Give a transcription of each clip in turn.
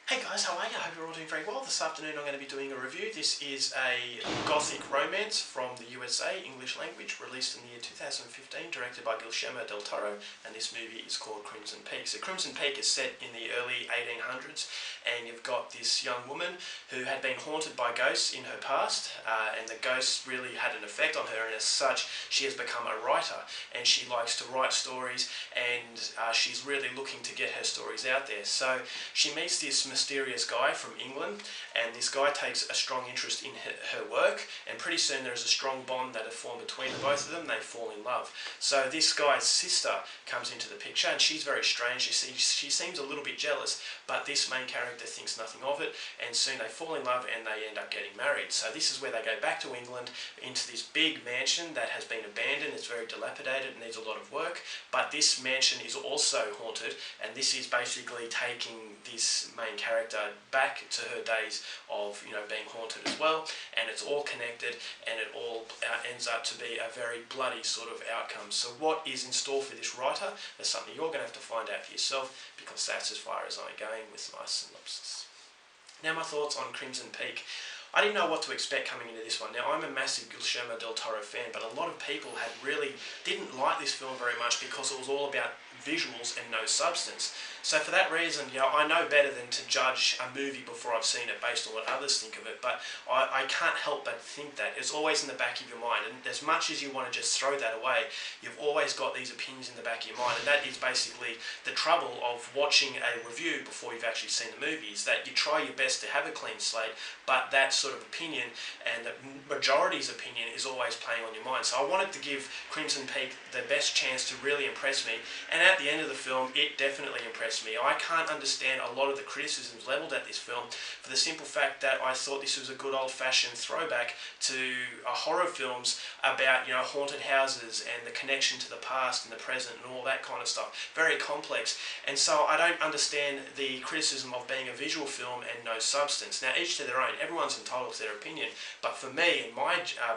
Hey guys, how are you? I hope you're all doing very well. This afternoon I'm going to be doing a review. This is a gothic romance from the USA, English language, released in the year 2015, directed by Guillermo del Toro, and this movie is called Crimson Peak. So Crimson Peak is set in the early 1800s, and you've got this young woman who had been haunted by ghosts in her past, and the ghosts really had an effect on her, and as such she has become a writer, and she likes to write stories, and she's really looking to get her stories out there. So she meets this mysterious guy from England, and this guy takes a strong interest in her work, and pretty soon there is a strong bond that is formed between the both of them. They fall in love. So this guy's sister comes into the picture, and she's very strange. She seems a little bit jealous, but this main character thinks nothing of it, and soon they fall in love and they end up getting married. So this is where they go back to England, into this big mansion that has been abandoned. It's very dilapidated and needs a lot of work, but this mansion is also haunted, and this is basically taking this main character back to her days of being haunted as well, and it's all connected, and it all ends up to be a very bloody sort of outcome. So what is in store for this writer? That's something you're going to have to find out for yourself, because that's as far as I'm going with my synopsis. Now my thoughts on Crimson Peak. I didn't know what to expect coming into this one. Now, I'm a massive Guillermo del Toro fan, but a lot of people didn't like this film very much because it was all about visuals and no substance. So for that reason, I know better than to judge a movie before I've seen it based on what others think of it, but I can't help but think that. It's always in the back of your mind, and as much as you want to just throw that away, you've always got these opinions in the back of your mind, and that is basically the trouble of watching a review before you've actually seen the movie, is that you try your best to have a clean slate, but that sort of opinion, and the majority's opinion, is always playing on your mind. So I wanted to give Crimson Peak the best chance to really impress me, and at the end of the film, it definitely impressed me. I can't understand a lot of the criticisms levelled at this film for the simple fact that I thought this was a good old-fashioned throwback to horror films about haunted houses and the connection to the past and the present and all that kind of stuff. Very complex, and so I don't understand the criticism of being a visual film and no substance. Now, each to their own. Everyone's entitled to their opinion, but for me, in my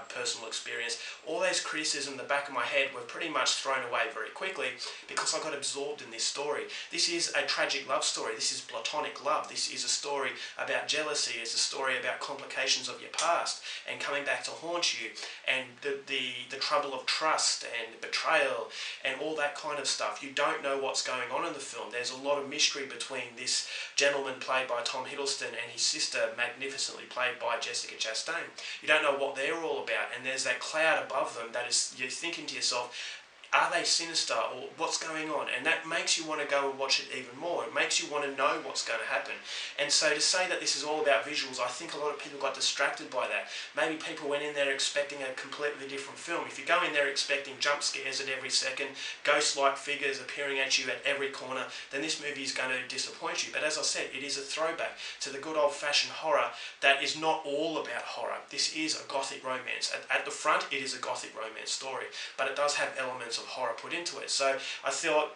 personal experience, all those criticisms in the back of my head were pretty much thrown away very quickly because I got absorbed in this story. This is a tragic love story. This is platonic love. This is a story about jealousy. It's a story about complications of your past and coming back to haunt you, and the trouble of trust and betrayal and all that kind of stuff. You don't know what's going on in the film. There's a lot of mystery between this gentleman played by Tom Hiddleston and his sister, magnificently played by Jessica Chastain. You don't know what they're all about, and there's that cloud above them that is, you're thinking to yourself, are they sinister, or what's going on? And that makes you want to go and watch it even more. It makes you want to know what's going to happen. And so to say that this is all about visuals, I think a lot of people got distracted by that. Maybe people went in there expecting a completely different film. If you go in there expecting jump scares at every second, ghost-like figures appearing at you at every corner, then this movie is going to disappoint you. But as I said, it is a throwback to the good old-fashioned horror that is not all about horror. This is a gothic romance. At the front, it is a gothic romance story, but it does have elements of horror put into it. So I thought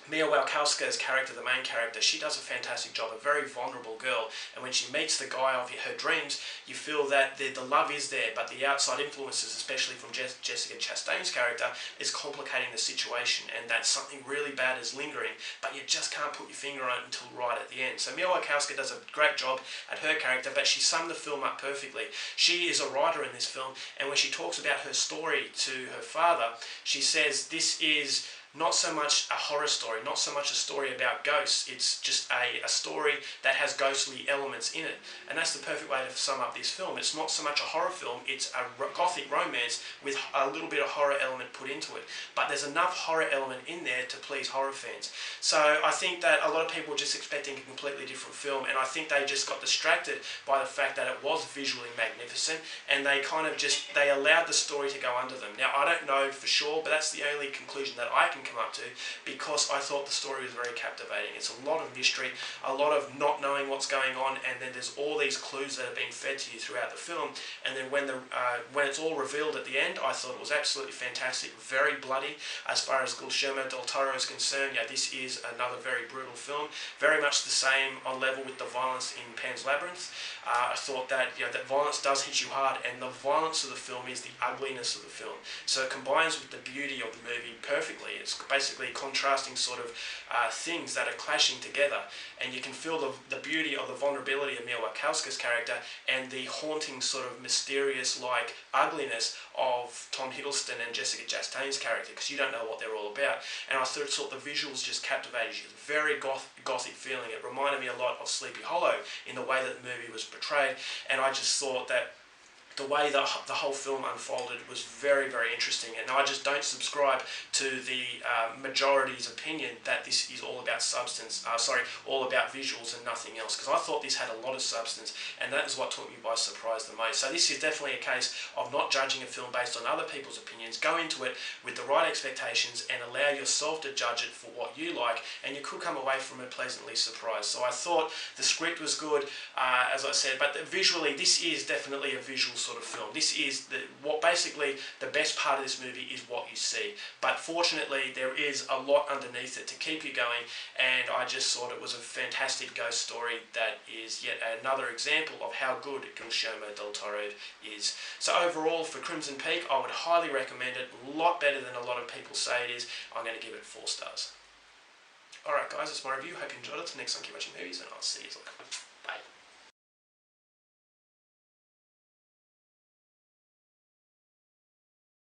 Mia Wasikowska's character, the main character, she does a fantastic job, a very vulnerable girl, and when she meets the guy of her dreams, you feel that the love is there, but the outside influences, especially from Jessica Chastain's character, is complicating the situation, and that something really bad is lingering, but you just can't put your finger on it until right at the end. So Mia Wasikowska does a great job at her character, but she summed the film up perfectly. She is a writer in this film, and when she talks about her story to her father, she says this is not so much a horror story, not so much a story about ghosts, it's just a story that has ghostly elements in it. And that's the perfect way to sum up this film. It's not so much a horror film, it's a gothic romance with a little bit of horror element put into it. But there's enough horror element in there to please horror fans. So I think that a lot of people were just expecting a completely different film, and I think they just got distracted by the fact that it was visually magnificent, and they they allowed the story to go under them. Now, I don't know for sure, but that's the only conclusion that I can come up to, because I thought the story was very captivating. It's a lot of mystery, a lot of not knowing what's going on, and then there's all these clues that are being fed to you throughout the film, and then when it's all revealed at the end, I thought it was absolutely fantastic, very bloody. As far as Guillermo del Toro is concerned, this is another very brutal film, very much the same on level with the violence in Pan's Labyrinth. I thought that that violence does hit you hard, and the violence of the film is the ugliness of the film. So it combines with the beauty of the movie perfectly. It's basically contrasting sort of things that are clashing together, and you can feel the beauty of the vulnerability of Mia Wasikowska's character and the haunting sort of mysterious like ugliness of Tom Hiddleston and Jessica Chastain's character, because you don't know what they're all about. And I thought the visuals just captivated you. Very gothic feeling. It reminded me a lot of Sleepy Hollow in the way that the movie was portrayed, and I just thought that the way the whole film unfolded was very, very interesting, and I just don't subscribe to the majority's opinion that this is all about all about visuals and nothing else, because I thought this had a lot of substance, and that is what took me by surprise the most. So this is definitely a case of not judging a film based on other people's opinions. Go into it with the right expectations and allow yourself to judge it for what you like, and you could come away from it pleasantly surprised. So I thought the script was good, as I said, but visually this is definitely a visual sort of film. This is basically the best part of this movie is what you see, but fortunately there is a lot underneath it to keep you going, and I just thought it was a fantastic ghost story that is yet another example of how good Guillermo del Toro is. So overall, for Crimson Peak, I would highly recommend it. A lot better than a lot of people say it is. I'm going to give it 4 stars. Alright guys, that's my review. Hope you enjoyed it. Till next time, keep watching movies, and I'll see you later. Bye.